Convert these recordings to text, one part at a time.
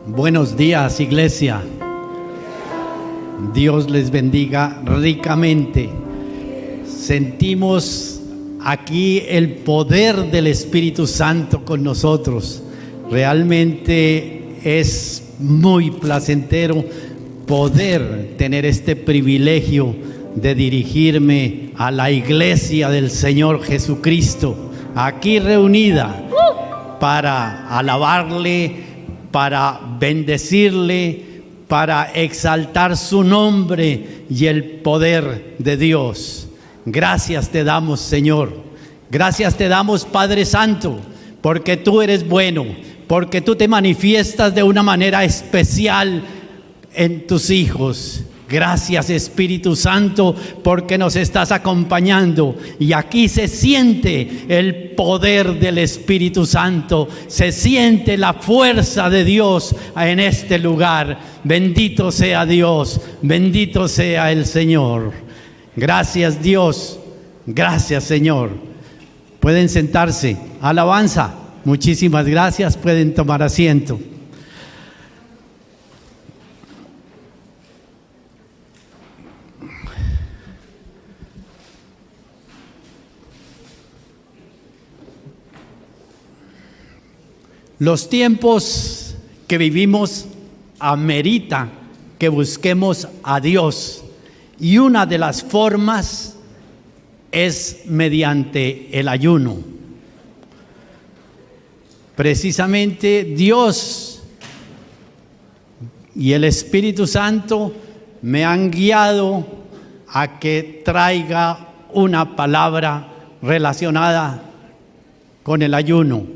Buenos días, iglesia. Dios les bendiga ricamente. Sentimos aquí el poder del Espíritu Santo con nosotros. Realmente es muy placentero poder tener este privilegio de dirigirme a la iglesia del Señor Jesucristo, aquí reunida para alabarle, para bendecirle, para exaltar su nombre y el poder de Dios. Gracias te damos, Señor. Gracias te damos, Padre Santo, porque tú eres bueno, porque tú te manifiestas de una manera especial en tus hijos. Gracias, Espíritu Santo, porque nos estás acompañando y aquí se siente el poder del Espíritu Santo, se siente la fuerza de Dios en este lugar. Bendito sea Dios, bendito sea el Señor. Gracias, Dios, gracias, Señor. Pueden sentarse. Alabanza. Muchísimas gracias, pueden tomar asiento. Los tiempos que vivimos amerita que busquemos a Dios, y una de las formas es mediante el ayuno. Precisamente Dios y el Espíritu Santo me han guiado a que traiga una palabra relacionada con el ayuno.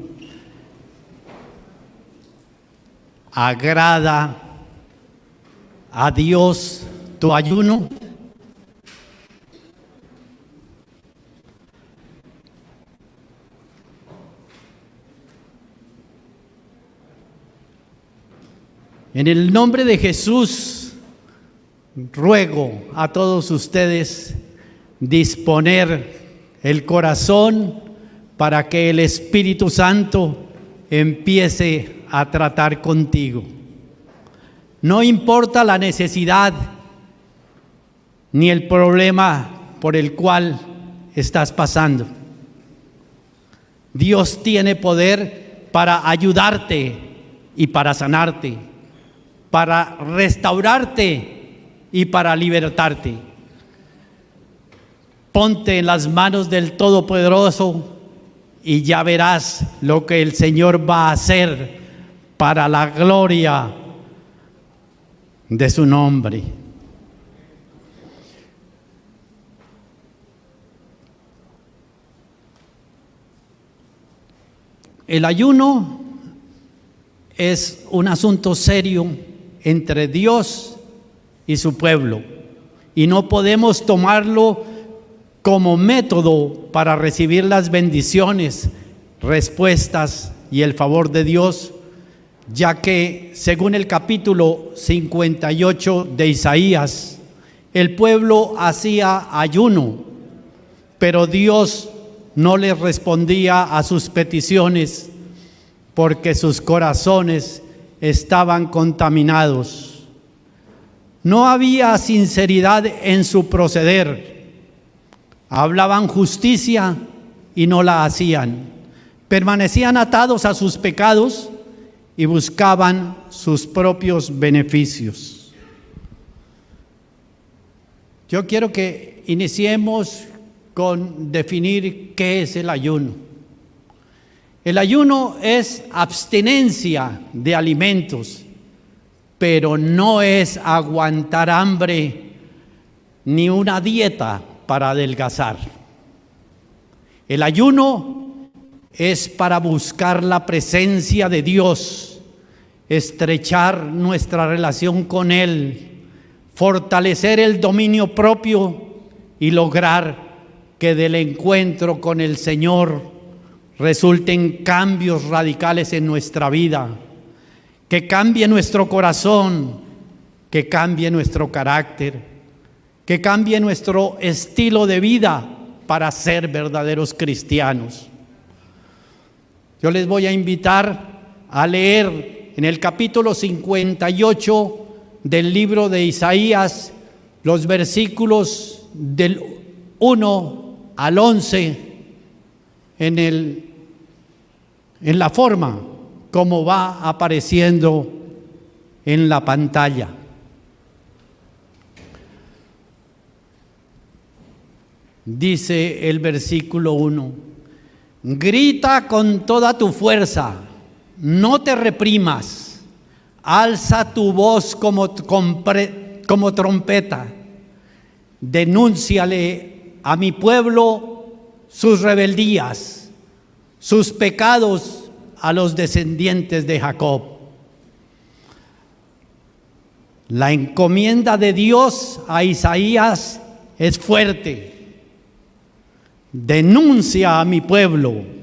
¿Agrada a Dios tu ayuno? En el nombre de Jesús, ruego a todos ustedes disponer el corazón para que el Espíritu Santo empiece a tratar contigo. No importa la necesidad ni el problema por el cual estás pasando. Dios tiene poder para ayudarte y para sanarte, para restaurarte y para libertarte. Ponte en las manos del Todopoderoso y ya verás lo que el Señor va a hacer para la gloria de su nombre. El ayuno es un asunto serio entre Dios y su pueblo, y no podemos tomarlo como método para recibir las bendiciones, respuestas y el favor de Dios, ya que según el capítulo 58 de Isaías, el pueblo hacía ayuno, pero Dios no les respondía a sus peticiones porque sus corazones estaban contaminados. No había sinceridad en su proceder. Hablaban justicia y no la hacían. Permanecían atados a sus pecados y buscaban sus propios beneficios. Yo quiero que iniciemos con definir qué es el ayuno. El ayuno es abstinencia de alimentos, pero no es aguantar hambre ni una dieta para adelgazar. El ayuno es para buscar la presencia de Dios, estrechar nuestra relación con Él, fortalecer el dominio propio y lograr que del encuentro con el Señor resulten cambios radicales en nuestra vida, que cambie nuestro corazón, que cambie nuestro carácter, que cambie nuestro estilo de vida para ser verdaderos cristianos. Yo les voy a invitar a leer en el capítulo 58 del libro de Isaías, los versículos del 1 al 11, en la forma como va apareciendo en la pantalla. Dice el versículo 1: grita con toda tu fuerza, no te reprimas, alza tu voz como trompeta, denúnciale a mi pueblo sus rebeldías, sus pecados a los descendientes de Jacob. La encomienda de Dios a Isaías es fuerte. Denuncia a mi pueblo,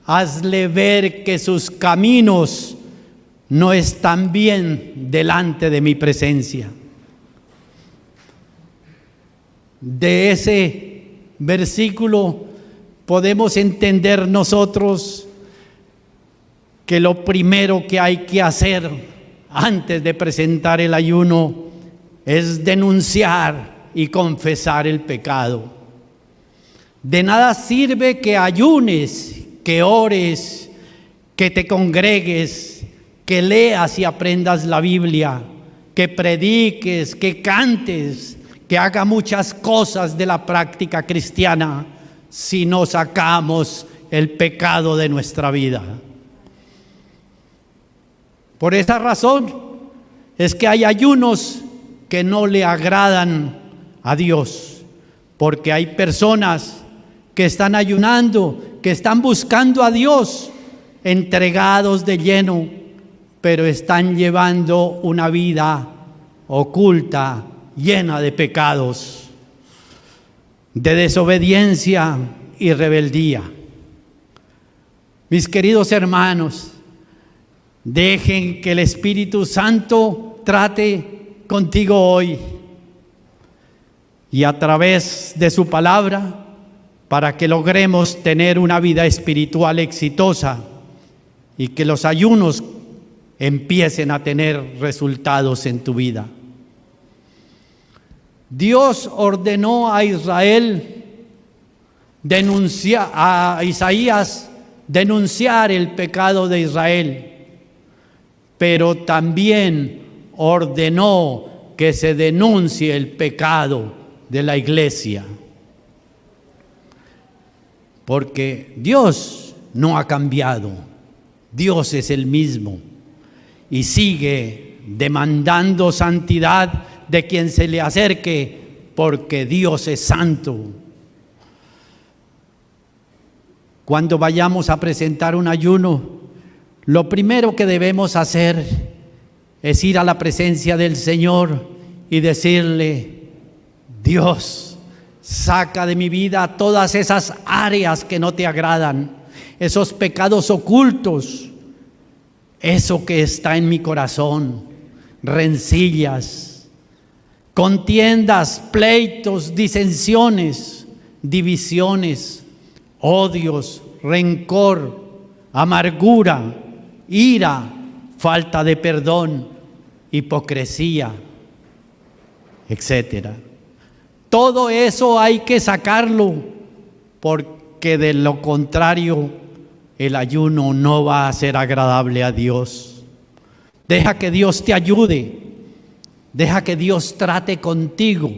hazle ver que sus caminos no están bien delante de mi presencia. De ese versículo podemos entender nosotros que lo primero que hay que hacer antes de presentar el ayuno es denunciar y confesar el pecado. De nada sirve que ayunes, que ores, que te congregues, que leas y aprendas la Biblia, que prediques, que cantes, que haga muchas cosas de la práctica cristiana si no sacamos el pecado de nuestra vida. Por esa razón es que hay ayunos que no le agradan a Dios, porque hay personas que están ayunando, que están buscando a Dios, entregados de lleno, pero están llevando una vida oculta, llena de pecados, de desobediencia y rebeldía. Mis queridos hermanos, dejen que el Espíritu Santo trate contigo hoy y a través de su palabra, para que logremos tener una vida espiritual exitosa y que los ayunos empiecen a tener resultados en tu vida. Dios ordenó a Isaías denunciar el pecado de Israel, pero también ordenó que se denuncie el pecado de la iglesia. Porque Dios no ha cambiado, Dios es el mismo y sigue demandando santidad de quien se le acerque, porque Dios es santo. Cuando vayamos a presentar un ayuno, lo primero que debemos hacer es ir a la presencia del Señor y decirle: Dios, saca de mi vida todas esas áreas que no te agradan, esos pecados ocultos, eso que está en mi corazón, rencillas, contiendas, pleitos, disensiones, divisiones, odios, rencor, amargura, ira, falta de perdón, hipocresía, etcétera. Todo eso hay que sacarlo, porque de lo contrario el ayuno no va a ser agradable a Dios. Deja que Dios te ayude, deja que Dios trate contigo,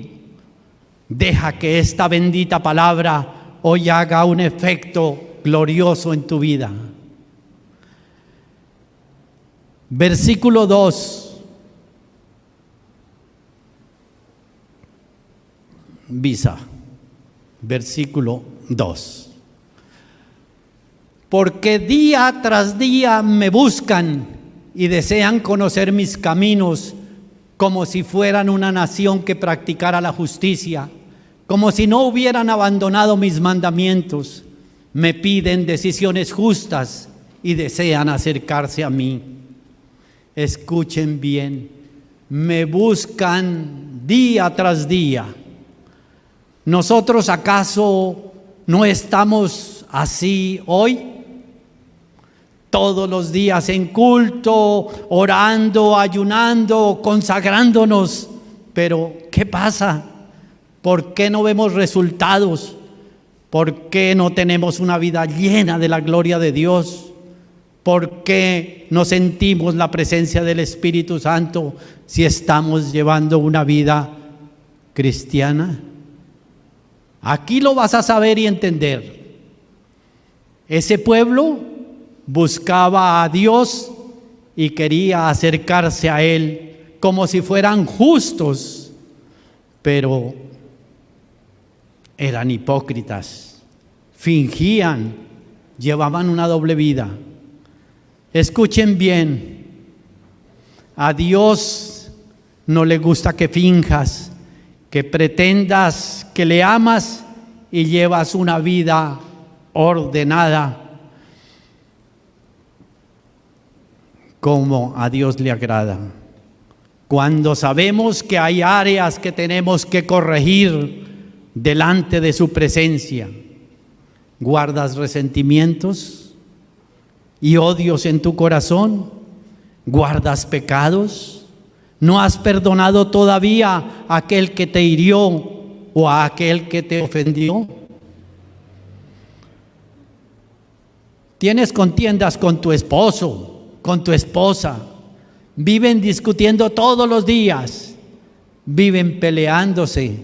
deja que esta bendita palabra hoy haga un efecto glorioso en tu vida. Versículo 2. Versículo 2. Porque día tras día me buscan y desean conocer mis caminos, como si fueran una nación que practicara la justicia, como si no hubieran abandonado mis mandamientos. Me piden decisiones justas y desean acercarse a mí. Escuchen bien, me buscan día tras día. ¿Nosotros acaso no estamos así hoy? todos los días en culto, orando, ayunando, consagrándonos. Pero, ¿qué pasa? ¿Por qué no vemos resultados? ¿Por qué no tenemos una vida llena de la gloria de Dios? ¿Por qué no sentimos la presencia del Espíritu Santo si estamos llevando una vida cristiana? Aquí lo vas a saber y entender. Ese pueblo buscaba a Dios y quería acercarse a Él como si fueran justos, pero eran hipócritas, fingían, llevaban una doble vida. Escuchen bien, a Dios no le gusta que finjas, que pretendas que le amas y llevas una vida ordenada como a Dios le agrada. Cuando sabemos que hay áreas que tenemos que corregir delante de su presencia, ¿guardas resentimientos y odios en tu corazón? ¿Guardas pecados? ¿No has perdonado todavía a aquel que te hirió o a aquel que te ofendió? ¿Tienes contiendas con tu esposo, con tu esposa? Viven discutiendo todos los días, viven peleándose,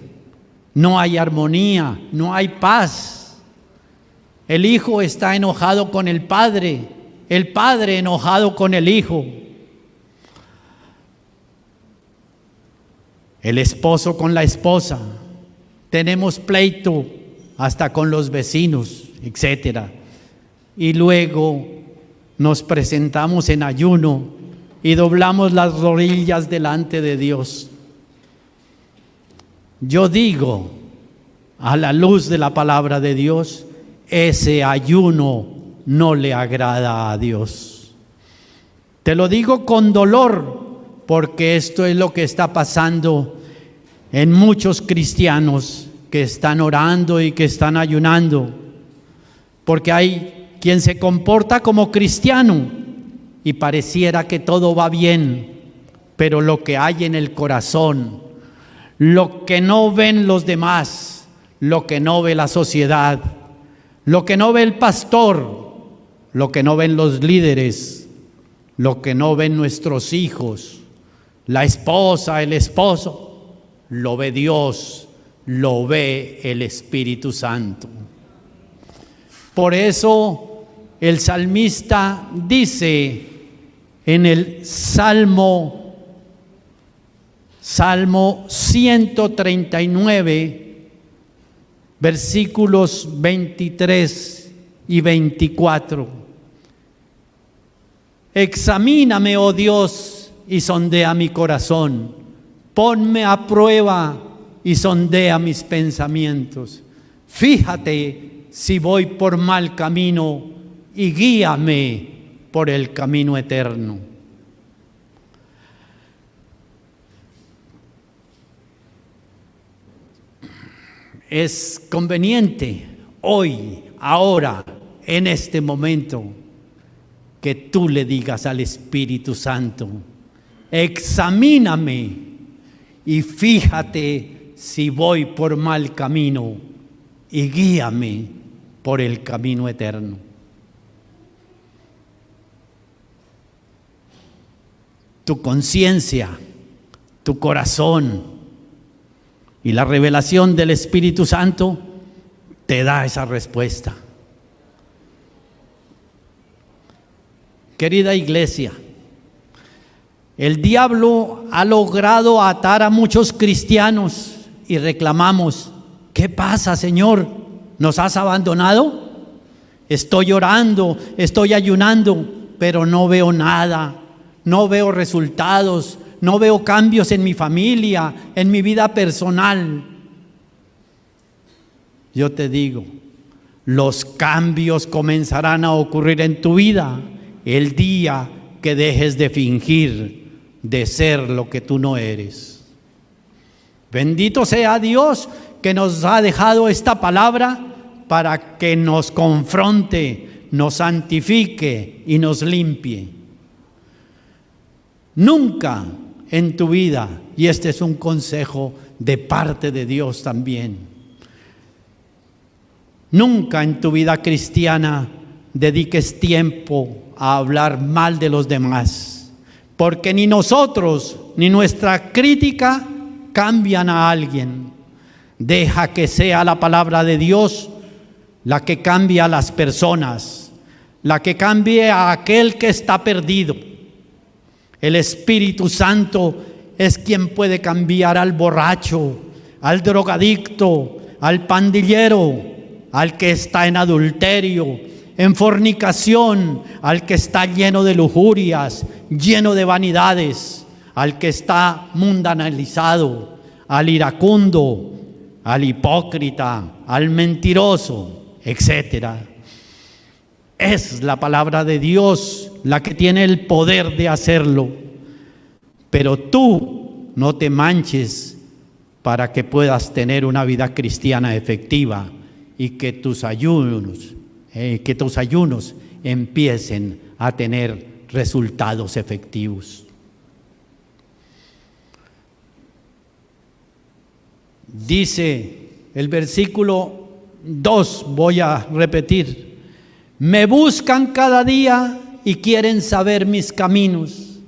no hay armonía, no hay paz. El hijo está enojado con el padre enojado con el hijo, el esposo con la esposa, tenemos pleito hasta con los vecinos, etcétera. Y luego nos presentamos en ayuno y doblamos las rodillas delante de Dios. Yo digo, a la luz de la palabra de Dios, ese ayuno no le agrada a Dios. Te lo digo con dolor, porque esto es lo que está pasando en muchos cristianos que están orando y que están ayunando, porque hay quien se comporta como cristiano y pareciera que todo va bien, pero lo que hay en el corazón, lo que no ven los demás, lo que no ve la sociedad, lo que no ve el pastor, lo que no ven los líderes, lo que no ven nuestros hijos, la esposa, el esposo, lo ve Dios, lo ve el Espíritu Santo. Por eso el salmista dice en el Salmo 139, versículos 23 y 24. Examíname, oh Dios, y sondea mi corazón. Ponme a prueba y sondea mis pensamientos. Fíjate si voy por mal camino y guíame por el camino eterno. Es conveniente hoy, ahora, en este momento, que tú le digas al Espíritu Santo: examíname y fíjate si voy por mal camino y guíame por el camino eterno. Tu conciencia, tu corazón y la revelación del Espíritu Santo te da esa respuesta. Querida iglesia, el diablo ha logrado atar a muchos cristianos y reclamamos: ¿qué pasa, Señor? ¿Nos has abandonado? Estoy orando, estoy ayunando, pero no veo nada, no veo resultados, no veo cambios en mi familia, en mi vida personal. Yo te digo, los cambios comenzarán a ocurrir en tu vida el día que dejes de fingir de ser lo que tú no eres. Bendito sea Dios que nos ha dejado esta palabra para que nos confronte, nos santifique y nos limpie. Nunca en tu vida, y este es un consejo de parte de Dios también, nunca en tu vida cristiana dediques tiempo a hablar mal de los demás, porque ni nosotros ni nuestra crítica cambian a alguien. Deja que sea la palabra de Dios la que cambie a las personas, la que cambie a aquel que está perdido. El Espíritu Santo es quien puede cambiar al borracho, al drogadicto, al pandillero, al que está en adulterio, en fornicación, al que está lleno de lujurias, lleno de vanidades, al que está mundanalizado, al iracundo, al hipócrita, al mentiroso, etc. Es la palabra de Dios la que tiene el poder de hacerlo. Pero tú no te manches para que puedas tener una vida cristiana efectiva y que tus ayunos empiecen a tener resultados efectivos. Dice el versículo 2, voy a repetir: me buscan cada día y quieren saber mis caminos.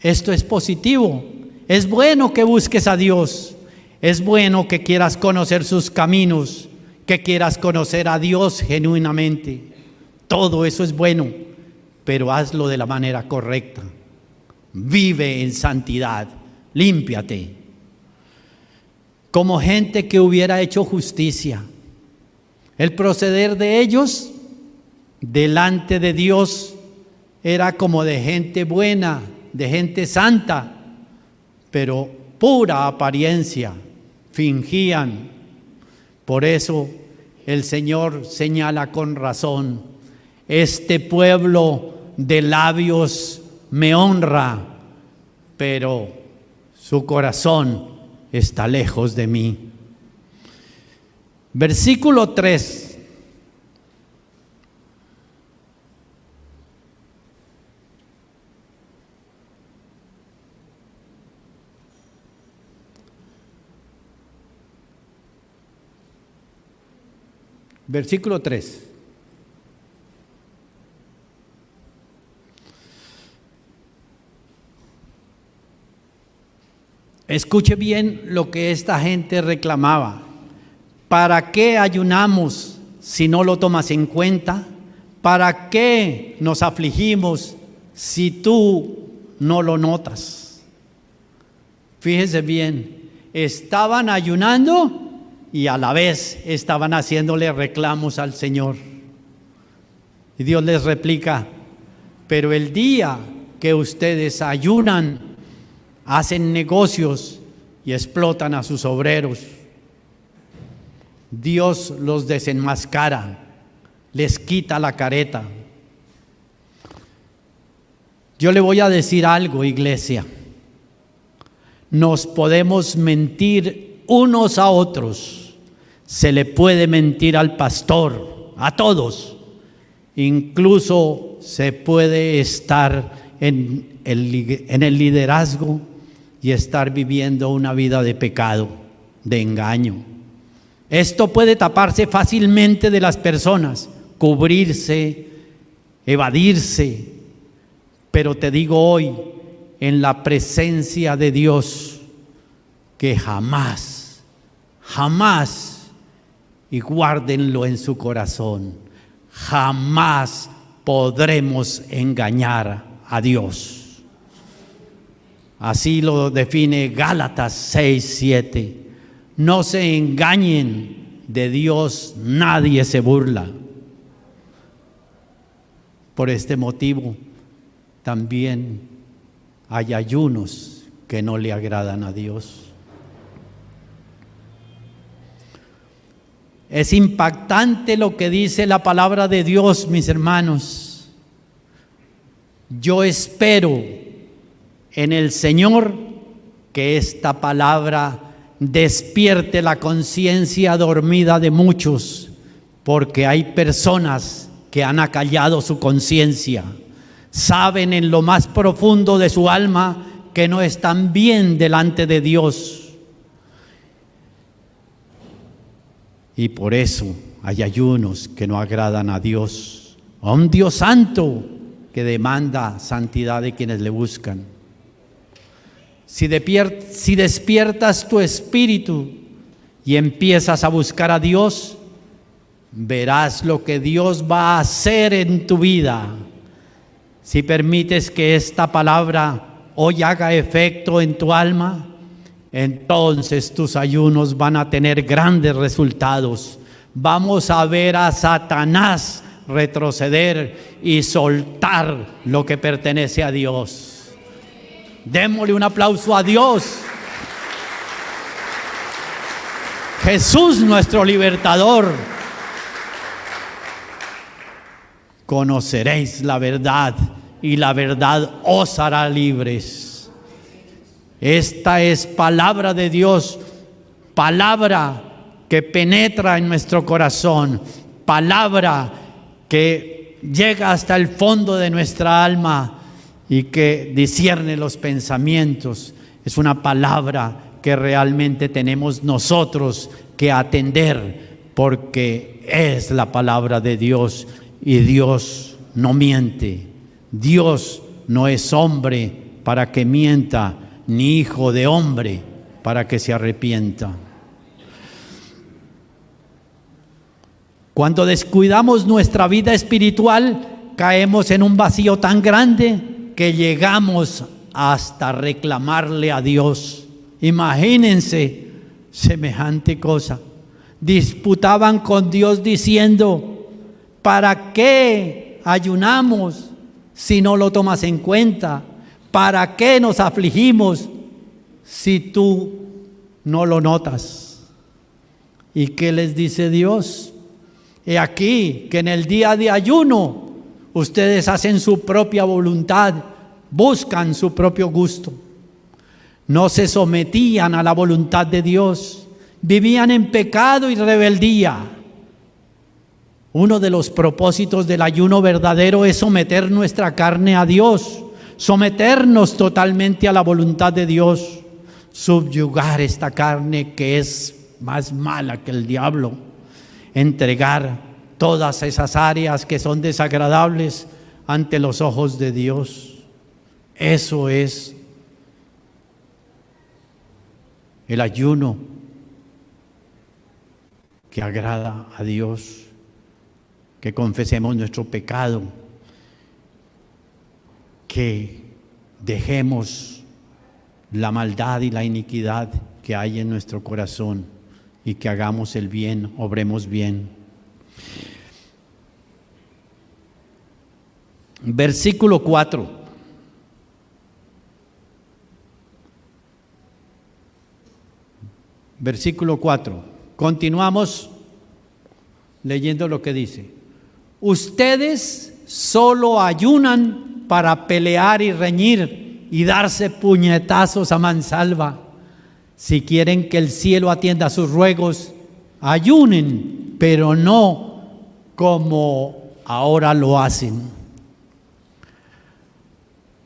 Esto es positivo. Es bueno que busques a Dios. Es bueno que quieras conocer sus caminos, que quieras conocer a Dios genuinamente. Todo eso es bueno, pero hazlo de la manera correcta. Vive en santidad, límpiate. Como gente que hubiera hecho justicia. El proceder de ellos delante de Dios era como de gente buena, de gente santa, pero pura apariencia, fingían. Por eso el Señor señala con razón: este pueblo de labios me honra, pero su corazón está lejos de mí. Versículo 3. Versículo 3. Escuche bien lo que esta gente reclamaba. ¿Para qué ayunamos si no lo tomas en cuenta? ¿Para qué nos afligimos si tú no lo notas? Fíjese bien, estaban ayunando y a la vez estaban haciéndole reclamos al Señor. Y Dios les replica: pero el día que ustedes ayunan, hacen negocios y explotan a sus obreros, Dios los desenmascara, les quita la careta. Yo le voy a decir algo, iglesia. Nos podemos mentir unos a otros. Se le puede mentir al pastor, a todos. Incluso se puede estar en el liderazgo y estar viviendo una vida de pecado, de engaño. Esto puede taparse fácilmente de las personas, cubrirse, evadirse. Pero te digo hoy, en la presencia de Dios, que jamás, y guárdenlo en su corazón, jamás podremos engañar a Dios. Así lo define Gálatas 6:7. No se engañen, de Dios nadie se burla. Por este motivo, también hay ayunos que no le agradan a Dios. Es impactante lo que dice la palabra de Dios, mis hermanos. Yo espero en el Señor que esta palabra despierte la conciencia dormida de muchos, porque hay personas que han acallado su conciencia. Saben en lo más profundo de su alma que no están bien delante de Dios. Y por eso hay ayunos que no agradan a Dios, a un Dios santo que demanda santidad de quienes le buscan. Si despiertas tu espíritu y empiezas a buscar a Dios, verás lo que Dios va a hacer en tu vida. Si permites que esta palabra hoy haga efecto en tu alma, entonces tus ayunos van a tener grandes resultados. Vamos a ver a Satanás retroceder y soltar lo que pertenece a Dios. Démosle un aplauso a Dios. Jesús, nuestro libertador. Conoceréis la verdad y la verdad os hará libres. Esta es palabra de Dios, palabra que penetra en nuestro corazón, palabra que llega hasta el fondo de nuestra alma y que discierne los pensamientos. Es una palabra que realmente tenemos nosotros que atender, porque es la palabra de Dios y Dios no miente. Dios no es hombre para que mienta, ni hijo de hombre para que se arrepienta. Cuando descuidamos nuestra vida espiritual, caemos en un vacío tan grande que llegamos hasta reclamarle a Dios. Imagínense semejante cosa. Disputaban con Dios diciendo: ¿para qué ayunamos si no lo tomas en cuenta? ¿Para qué nos afligimos si tú no lo notas? ¿Y qué les dice Dios? He aquí que en el día de ayuno ustedes hacen su propia voluntad, buscan su propio gusto. No se sometían a la voluntad de Dios, vivían en pecado y rebeldía. Uno de los propósitos del ayuno verdadero es someter nuestra carne a Dios, someternos totalmente a la voluntad de Dios, subyugar esta carne que es más mala que el diablo, entregar todas esas áreas que son desagradables ante los ojos de Dios. Eso es el ayuno que agrada a Dios, que confesemos nuestro pecado, que dejemos la maldad y la iniquidad que hay en nuestro corazón y que hagamos el bien, obremos bien. Versículo 4. Versículo 4. Continuamos leyendo lo que dice: ustedes solo ayunan para pelear y reñir y darse puñetazos a mansalva. Si quieren que el cielo atienda sus ruegos, ayunen, pero no como ahora lo hacen.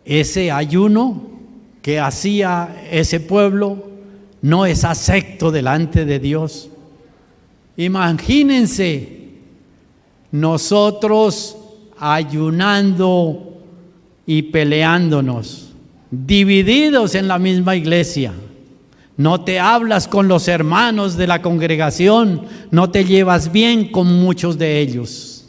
Ese ayuno que hacía ese pueblo no es acepto delante de Dios. Imagínense nosotros ayunando y peleándonos, divididos en la misma iglesia. No te hablas con los hermanos de la congregación, no te llevas bien con muchos de ellos.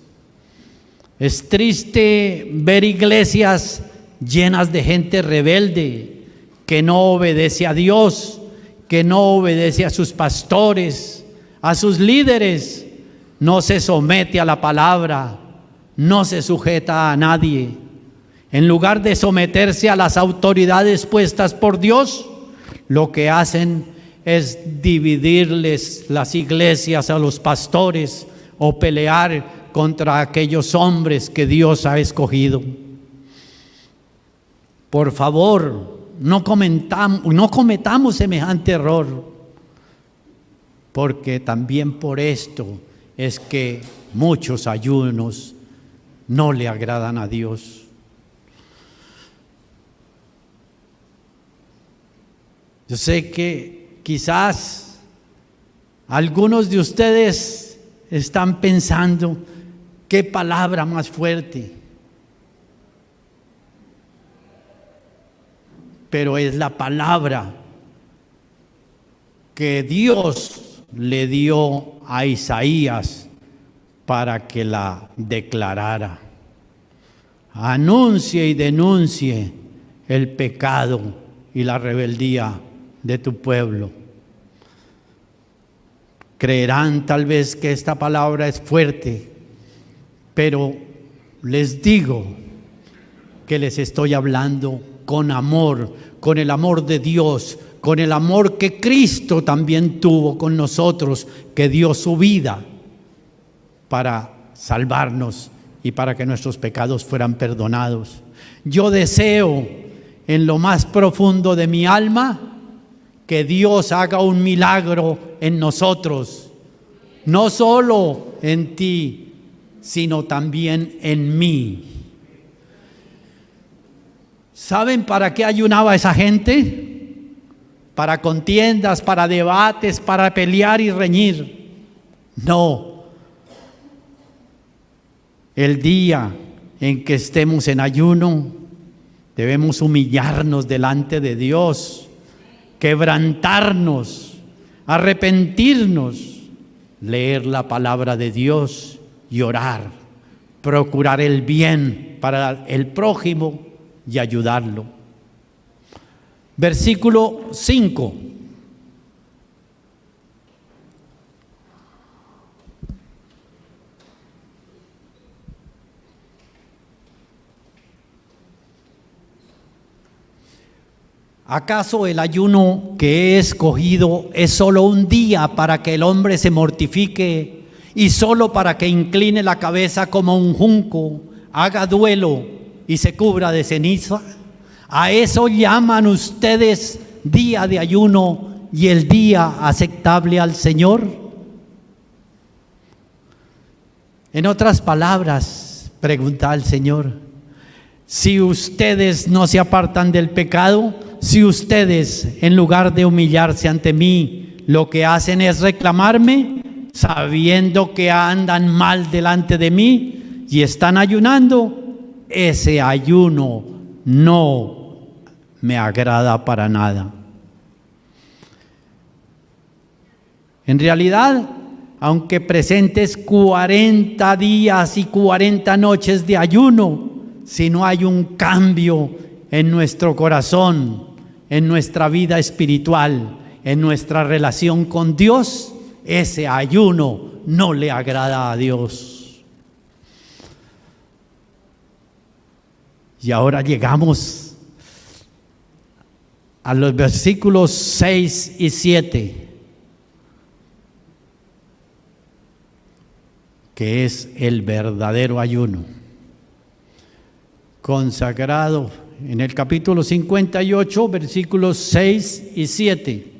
Es triste ver iglesias llenas de gente rebelde, que no obedece a Dios, que no obedece a sus pastores, a sus líderes, no se somete a la palabra, no se sujeta a nadie. En lugar de someterse a las autoridades puestas por Dios, lo que hacen es dividirles las iglesias a los pastores o pelear contra aquellos hombres que Dios ha escogido. Por favor, no cometamos semejante error, porque también por esto es que muchos ayunos no le agradan a Dios. Yo sé que quizás algunos de ustedes están pensando, qué palabra más fuerte. Pero es la palabra que Dios le dio a Isaías para que la declarara. Anuncie y denuncie el pecado y la rebeldía de tu pueblo. Creerán tal vez que esta palabra es fuerte, pero les digo que les estoy hablando con amor, con el amor de Dios, con el amor que Cristo también tuvo con nosotros, que dio su vida para salvarnos y para que nuestros pecados fueran perdonados. Yo deseo en lo más profundo de mi alma que Dios haga un milagro en nosotros, no solo en ti, sino también en mí. ¿Saben para qué ayunaba esa gente? Para contiendas, para debates, para pelear y reñir. No. El día en que estemos en ayuno, debemos humillarnos delante de Dios, quebrantarnos, arrepentirnos, leer la palabra de Dios y orar, procurar el bien para el prójimo y ayudarlo. Versículo 5. ¿Acaso el ayuno que he escogido es solo un día para que el hombre se mortifique y solo para que incline la cabeza como un junco, haga duelo y se cubra de ceniza? ¿A eso llaman ustedes día de ayuno y el día aceptable al Señor? En otras palabras, pregunta al Señor, si ustedes no se apartan del pecado, si ustedes en lugar de humillarse ante mí, lo que hacen es reclamarme, sabiendo que andan mal delante de mí y están ayunando, ese ayuno no me agrada para nada. En realidad, aunque presentes 40 días y 40 noches de ayuno, si no hay un cambio en nuestro corazón, en nuestra vida espiritual, en nuestra relación con Dios, ese ayuno no le agrada a Dios. Y ahora llegamos a los versículos 6 y 7, que es el verdadero ayuno, consagrado en el capítulo 58, versículos 6 y 7.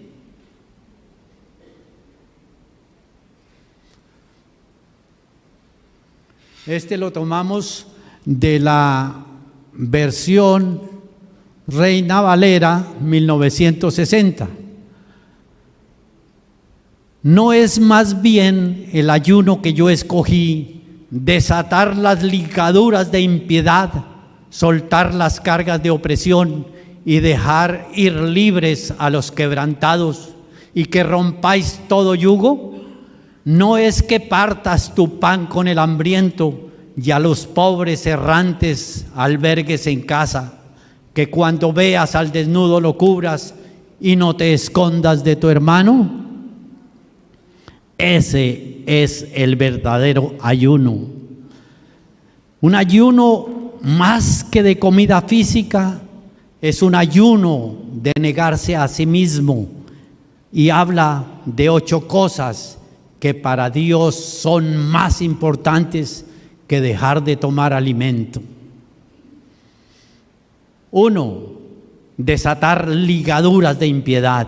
Este lo tomamos de la versión Reina Valera 1960. ¿No es más bien el ayuno que yo escogí desatar las ligaduras de impiedad, soltar las cargas de opresión y dejar ir libres a los quebrantados y que rompáis todo yugo? ¿No es que partas tu pan con el hambriento y a los pobres errantes albergues en casa, que cuando veas al desnudo lo cubras y no te escondas de tu hermano? Ese es el verdadero ayuno. Un ayuno más que de comida física, es un ayuno de negarse a sí mismo, y habla de 8 cosas que para Dios son más importantes que dejar de tomar alimento. 1. Desatar ligaduras de impiedad.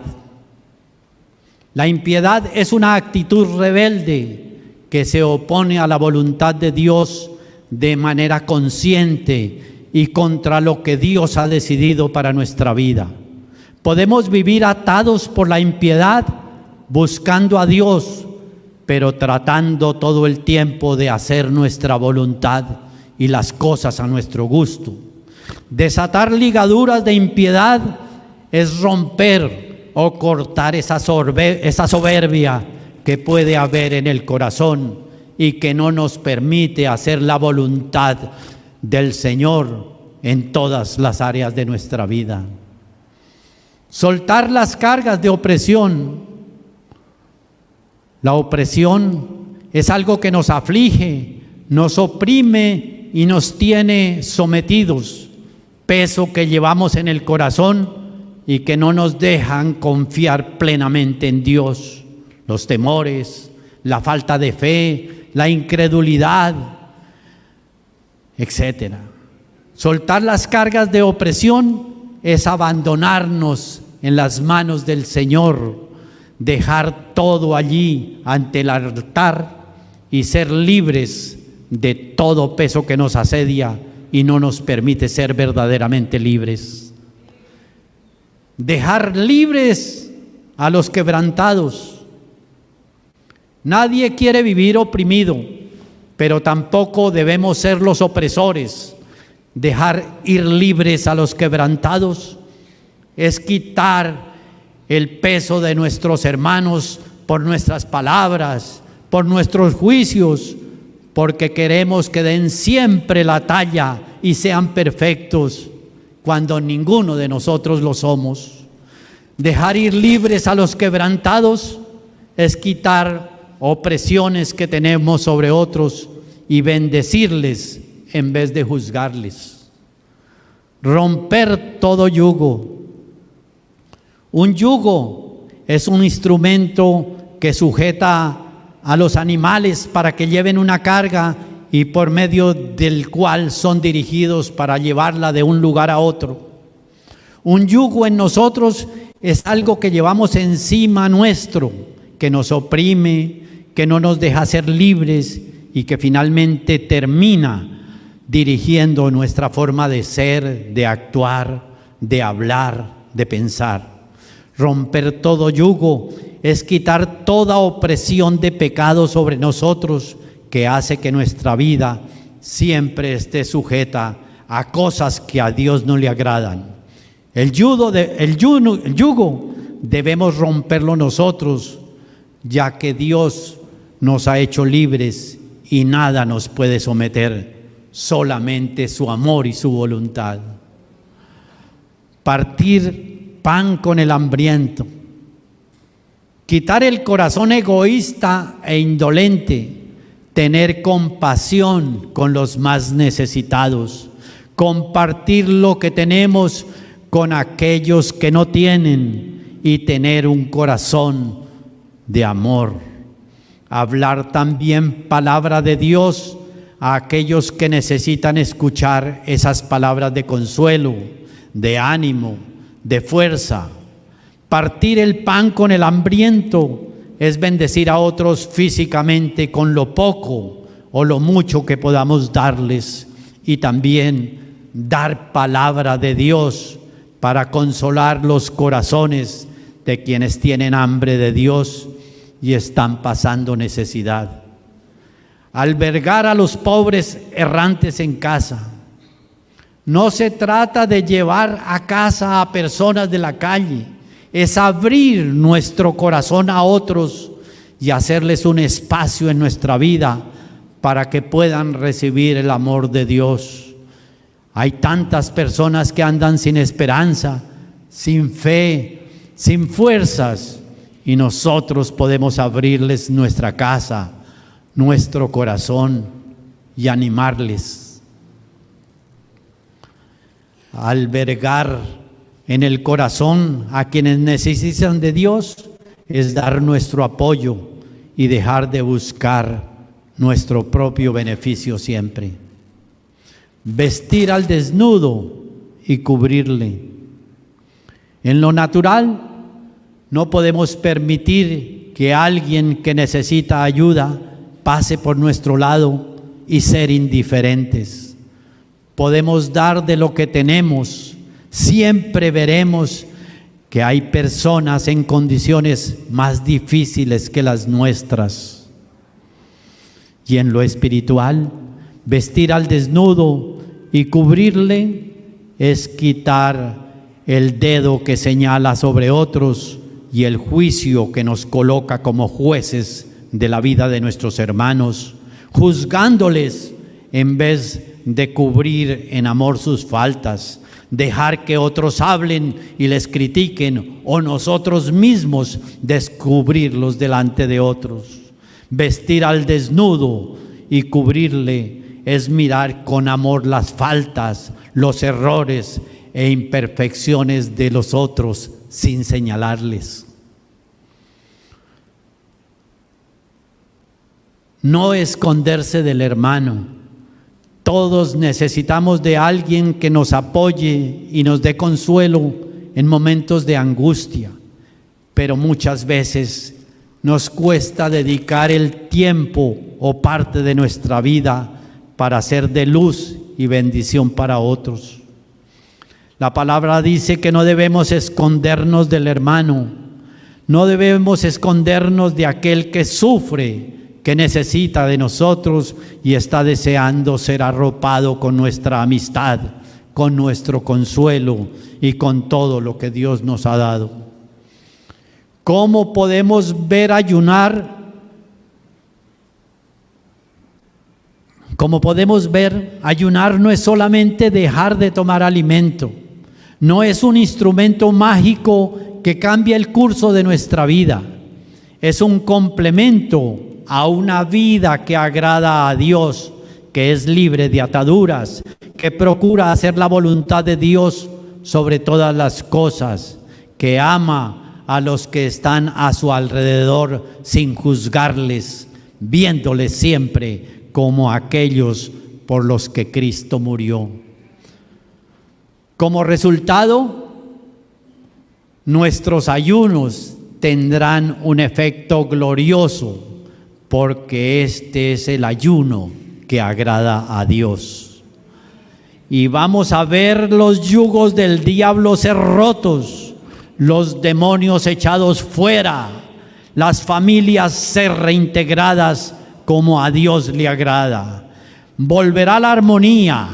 La impiedad es una actitud rebelde que se opone a la voluntad de Dios de manera consciente y contra lo que Dios ha decidido para nuestra vida. Podemos vivir atados por la impiedad, buscando a Dios, pero tratando todo el tiempo de hacer nuestra voluntad y las cosas a nuestro gusto. Desatar ligaduras de impiedad es romper o cortar esa soberbia que puede haber en el corazón y que no nos permite hacer la voluntad del Señor en todas las áreas de nuestra vida. Soltar las cargas de opresión. La opresión es algo que nos aflige, nos oprime y nos tiene sometidos, peso que llevamos en el corazón y que no nos dejan confiar plenamente en Dios. Los temores, la falta de fe, la incredulidad, etc. Soltar las cargas de opresión es abandonarnos en las manos del Señor, dejar todo allí ante el altar y ser libres de todo peso que nos asedia y no nos permite ser verdaderamente libres. Dejar libres a los quebrantados. Nadie quiere vivir oprimido, pero tampoco debemos ser los opresores. Dejar ir libres a los quebrantados es quitar el peso de nuestros hermanos por nuestras palabras, por nuestros juicios, porque queremos que den siempre la talla y sean perfectos, cuando ninguno de nosotros lo somos. Dejar ir libres a los quebrantados es quitar opresiones que tenemos sobre otros y bendecirles en vez de juzgarles. Romper todo yugo. Un yugo es un instrumento que sujeta a los animales para que lleven una carga y por medio del cual son dirigidos para llevarla de un lugar a otro. Un yugo en nosotros es algo que llevamos encima nuestro, que nos oprime, que no nos deja ser libres y que finalmente termina dirigiendo nuestra forma de ser, de actuar, de hablar, de pensar. Romper todo yugo es quitar toda opresión de pecado sobre nosotros que hace que nuestra vida siempre esté sujeta a cosas que a Dios no le agradan. El yugo debemos romperlo nosotros, ya que Dios nos ha hecho libres y nada nos puede someter, solamente su amor y su voluntad. Partir pan con el hambriento. Quitar el corazón egoísta e indolente. Tener compasión con los más necesitados. Compartir lo que tenemos con aquellos que no tienen y tener un corazón de amor. Hablar también palabra de Dios a aquellos que necesitan escuchar esas palabras de consuelo, de ánimo, de fuerza. Partir el pan con el hambriento es bendecir a otros físicamente con lo poco o lo mucho que podamos darles, y también dar palabra de Dios para consolar los corazones de quienes tienen hambre de Dios y están pasando necesidad. Albergar a los pobres errantes en casa. No se trata de llevar a casa a personas de la calle, es abrir nuestro corazón a otros y hacerles un espacio en nuestra vida para que puedan recibir el amor de Dios. Hay tantas personas que andan sin esperanza, sin fe, sin fuerzas, y nosotros podemos abrirles nuestra casa, nuestro corazón y animarles. Albergar en el corazón a quienes necesitan de Dios es dar nuestro apoyo y dejar de buscar nuestro propio beneficio siempre. Vestir al desnudo y cubrirle. En lo natural, no podemos permitir que alguien que necesita ayuda pase por nuestro lado y ser indiferentes. Podemos dar de lo que tenemos. Siempre veremos que hay personas en condiciones más difíciles que las nuestras. Y en lo espiritual, vestir al desnudo y cubrirle es quitar el dedo que señala sobre otros y el juicio que nos coloca como jueces de la vida de nuestros hermanos, juzgándoles en vez de cubrir en amor sus faltas, dejar que otros hablen y les critiquen, o nosotros mismos descubrirlos delante de otros. Vestir al desnudo y cubrirle es mirar con amor las faltas, los errores e imperfecciones de los otros sin señalarles. No esconderse del hermano. Todos necesitamos de alguien que nos apoye y nos dé consuelo en momentos de angustia, pero muchas veces nos cuesta dedicar el tiempo o parte de nuestra vida para ser de luz y bendición para otros. La palabra dice que no debemos escondernos del hermano, no debemos escondernos de aquel que sufre, que necesita de nosotros y está deseando ser arropado con nuestra amistad, con nuestro consuelo y con todo lo que Dios nos ha dado. ¿Cómo podemos ver ayunar? Como podemos ver, ayunar no es solamente dejar de tomar alimento, no es un instrumento mágico que cambia el curso de nuestra vida, es un complemento a una vida que agrada a Dios, que es libre de ataduras, que procura hacer la voluntad de Dios sobre todas las cosas, que ama a los que están a su alrededor sin juzgarles, viéndoles siempre como aquellos por los que Cristo murió. Como resultado, nuestros ayunos tendrán un efecto glorioso, porque este es el ayuno que agrada a Dios. Y vamos a ver los yugos del diablo ser rotos, los demonios echados fuera, las familias ser reintegradas como a Dios le agrada. Volverá la armonía,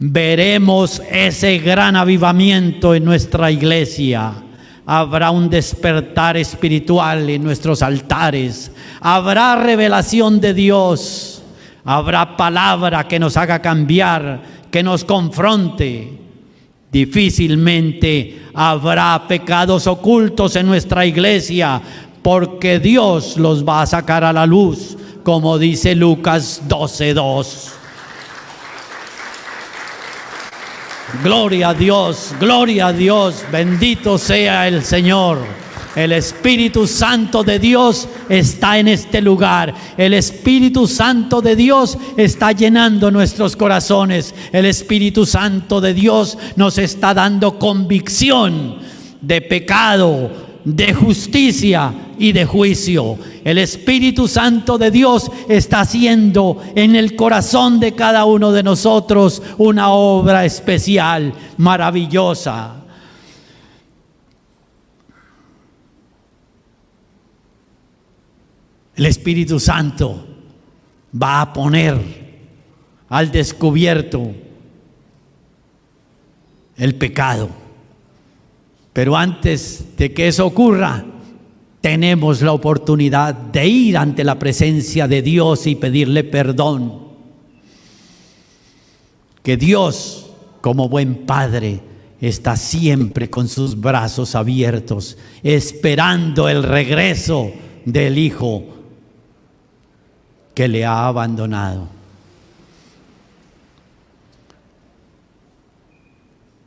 veremos ese gran avivamiento en nuestra iglesia. Habrá un despertar espiritual en nuestros altares, habrá revelación de Dios, habrá palabra que nos haga cambiar, que nos confronte. Difícilmente habrá pecados ocultos en nuestra iglesia, porque Dios los va a sacar a la luz, como dice Lucas 12:2. Gloria a Dios, bendito sea el Señor. El Espíritu Santo de Dios está en este lugar. El Espíritu Santo de Dios está llenando nuestros corazones. El Espíritu Santo de Dios nos está dando convicción de pecado, de justicia y de juicio. El Espíritu Santo de Dios está haciendo en el corazón de cada uno de nosotros una obra especial, maravillosa. El Espíritu Santo va a poner al descubierto el pecado. Pero antes de que eso ocurra, tenemos la oportunidad de ir ante la presencia de Dios y pedirle perdón. Que Dios, como buen Padre, está siempre con sus brazos abiertos, esperando el regreso del Hijo que le ha abandonado.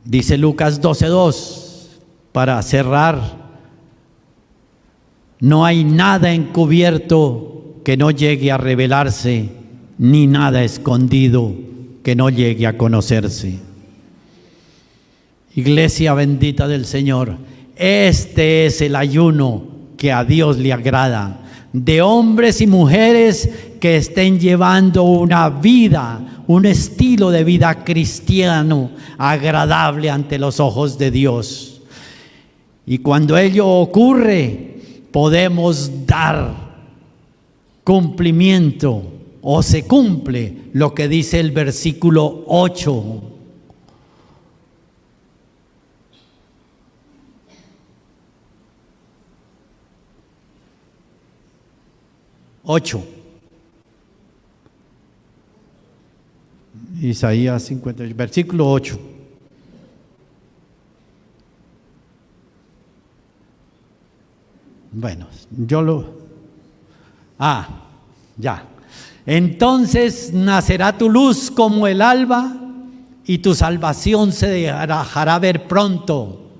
Dice Lucas 12:2, para cerrar: no hay nada encubierto que no llegue a revelarse, ni nada escondido que no llegue a conocerse. Iglesia bendita del Señor, este es el ayuno que a Dios le agrada. de hombres y mujeres que estén llevando una vida, un estilo de vida cristiano agradable ante los ojos de Dios. Y cuando ello ocurre, podemos dar cumplimiento, o se cumple lo que dice el versículo 8. Isaías 58, versículo 8. Bueno, ya. Entonces nacerá tu luz como el alba, y tu salvación se dejará ver pronto,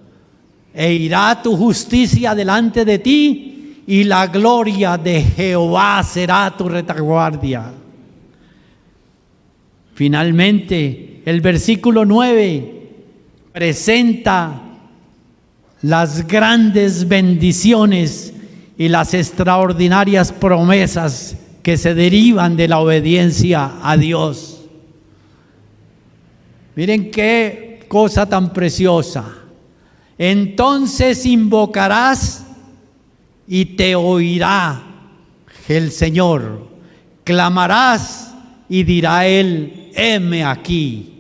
e irá tu justicia delante de ti, y la gloria de Jehová será tu retaguardia. Finalmente, el versículo 9 presenta las grandes bendiciones y las extraordinarias promesas que se derivan de la obediencia a Dios. Miren qué cosa tan preciosa. Entonces invocarás y te oirá el Señor. Clamarás y dirá Él: heme aquí.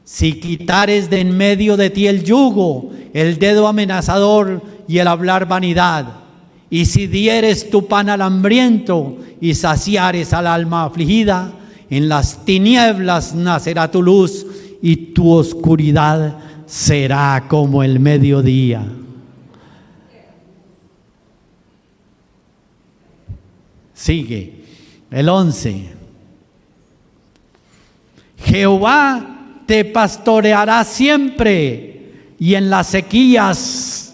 Si quitares de en medio de ti el yugo, el dedo amenazador y el hablar vanidad, y si dieres tu pan al hambriento y saciares al alma afligida, en las tinieblas nacerá tu luz y tu oscuridad será como el mediodía. Sigue el 11. Jehová te pastoreará siempre, y en las sequías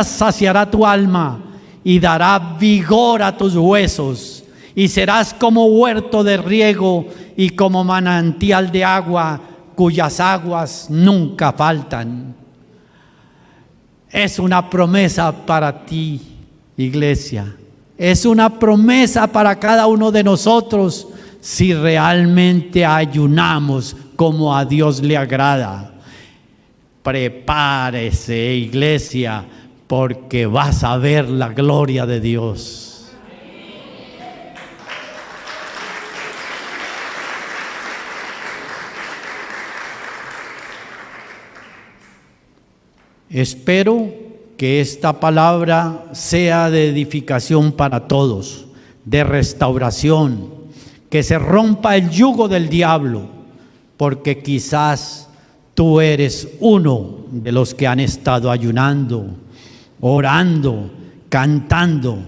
saciará tu alma, y dará vigor a tus huesos, y serás como huerto de riego y como manantial de agua, cuyas aguas nunca faltan. Es una promesa para ti, iglesia. Es una promesa para cada uno de nosotros si realmente ayunamos como a Dios le agrada. Prepárese, iglesia, porque vas a ver la gloria de Dios. Espero que esta palabra sea de edificación para todos, de restauración, que se rompa el yugo del diablo, porque quizás tú eres uno de los que han estado ayunando, orando, cantando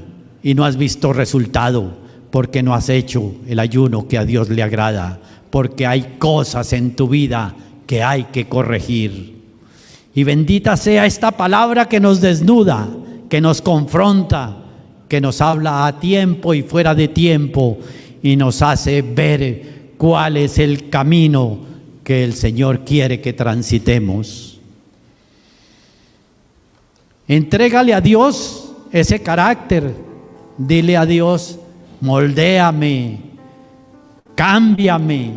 y no has visto resultado, porque no has hecho el ayuno que a Dios le agrada, porque hay cosas en tu vida que hay que corregir. Y bendita sea esta palabra que nos desnuda, que nos confronta, que nos habla a tiempo y fuera de tiempo y nos hace ver cuál es el camino que el Señor quiere que transitemos. Entrégale a Dios ese carácter. Dile a Dios: moldéame, cámbiame,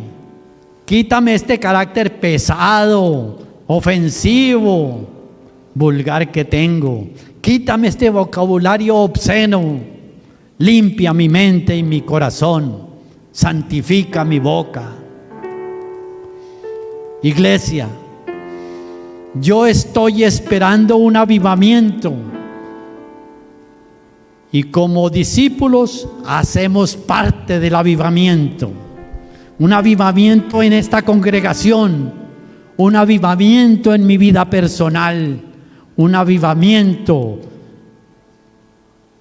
quítame este carácter pesado, ofensivo, vulgar que tengo. Quítame este vocabulario obsceno. Limpia mi mente y mi corazón. Santifica mi boca. Iglesia, yo estoy esperando un avivamiento. Y como discípulos hacemos parte del avivamiento. Un avivamiento en esta congregación, un avivamiento en mi vida personal, un avivamiento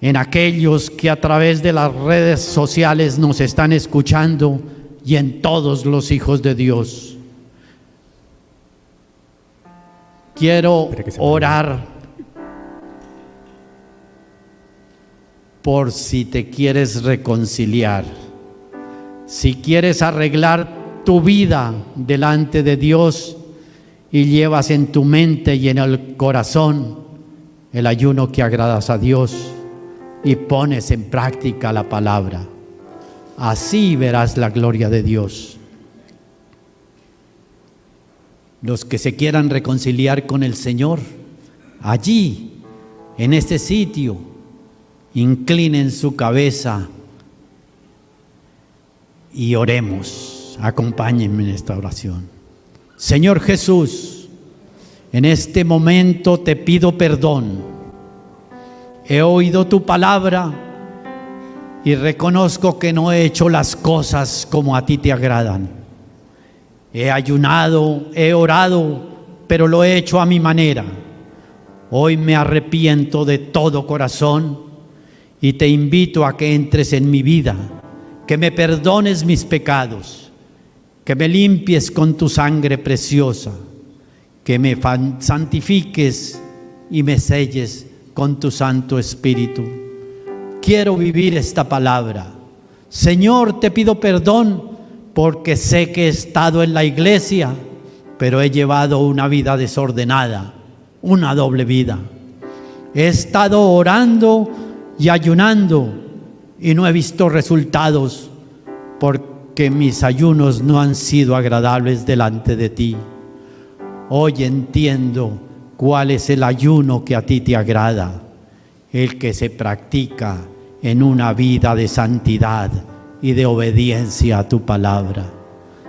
en aquellos que a través de las redes sociales nos están escuchando y en todos los hijos de Dios. Quiero orar por si te quieres reconciliar, si quieres arreglar tu vida delante de Dios y llevas en tu mente y en el corazón el ayuno que agradas a Dios. y pones en práctica la palabra. Así verás la gloria de Dios. Los que se quieran reconciliar con el Señor, allí, en este sitio, inclinen su cabeza y oremos. Acompáñenme en esta oración. Señor Jesús, en este momento te pido perdón. He oído tu palabra y reconozco que no he hecho las cosas como a ti te agradan. He ayunado, he orado, pero lo he hecho a mi manera. Hoy me arrepiento de todo corazón y te invito a que entres en mi vida, que me perdones mis pecados, que me limpies con tu sangre preciosa, que me santifiques y me selles con tu Santo Espíritu. Quiero vivir esta palabra. Señor, te pido perdón porque sé que he estado en la iglesia, pero he llevado una vida desordenada, una doble vida. He estado orando y ayunando y no he visto resultados porque mis ayunos no han sido agradables delante de ti. Hoy entiendo cuál es el ayuno que a ti te agrada, el que se practica en una vida de santidad y de obediencia a tu palabra.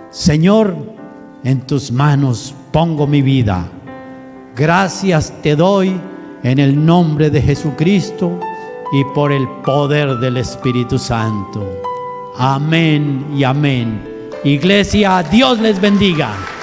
Señor, en tus manos pongo mi vida. Gracias te doy en el nombre de Jesucristo y por el poder del Espíritu Santo. Amén y amén. Iglesia, Dios les bendiga.